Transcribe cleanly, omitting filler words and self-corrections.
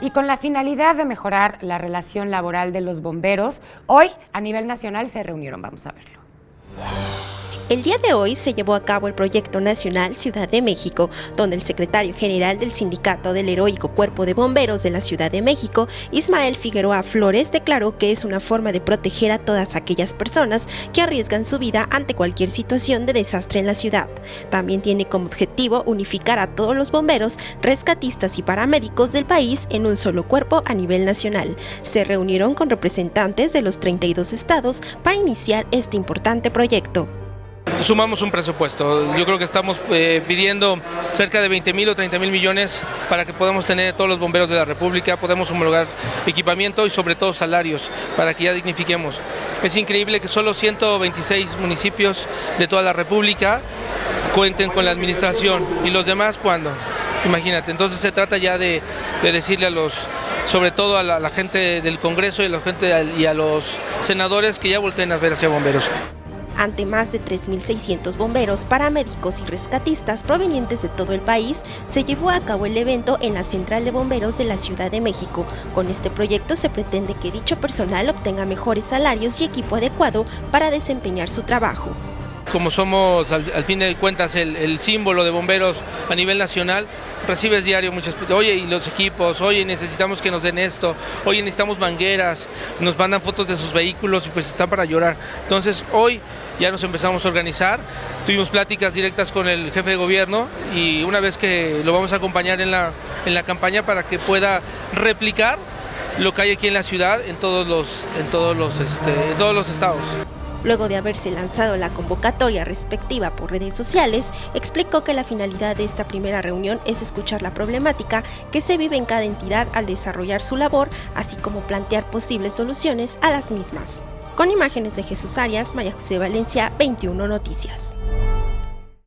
Y con la finalidad de mejorar la relación laboral de los bomberos, hoy a nivel nacional se reunieron, vamos a verlo. El día de hoy se llevó a cabo el Proyecto Nacional Ciudad de México, donde el secretario general del Sindicato del Heroico Cuerpo de Bomberos de la Ciudad de México, Ismael Figueroa Flores, declaró que es una forma de proteger a todas aquellas personas que arriesgan su vida ante cualquier situación de desastre en la ciudad. También tiene como objetivo unificar a todos los bomberos, rescatistas y paramédicos del país en un solo cuerpo a nivel nacional. Se reunieron con representantes de los 32 estados para iniciar este importante proyecto. Sumamos un presupuesto, yo creo que estamos pidiendo cerca de 20,000 o 30,000 millones para que podamos tener todos los bomberos de la República, podemos homologar equipamiento y sobre todo salarios para que ya dignifiquemos. Es increíble que solo 126 municipios de toda la República cuenten con la administración y los demás ¿cuándo? Imagínate, entonces se trata ya de decirle a los, sobre todo a la gente del Congreso y a los senadores que ya volteen a ver hacia bomberos. Ante más de 3.600 bomberos, paramédicos y rescatistas provenientes de todo el país, se llevó a cabo el evento en la Central de Bomberos de la Ciudad de México. Con este proyecto se pretende que dicho personal obtenga mejores salarios y equipo adecuado para desempeñar su trabajo. Como somos al fin de cuentas el símbolo de bomberos a nivel nacional, recibes diario muchas, oye, y los equipos, oye, necesitamos que nos den esto, oye, necesitamos mangueras, nos mandan fotos de sus vehículos y pues están para llorar. Entonces hoy ya nos empezamos a organizar, tuvimos pláticas directas con el jefe de gobierno y una vez que lo vamos a acompañar en la campaña para que pueda replicar lo que hay aquí en la ciudad en todos los estados. Luego de haberse lanzado la convocatoria respectiva por redes sociales, explicó que la finalidad de esta primera reunión es escuchar la problemática que se vive en cada entidad al desarrollar su labor, así como plantear posibles soluciones a las mismas. Con imágenes de Jesús Arias, María José Valencia, 21 Noticias.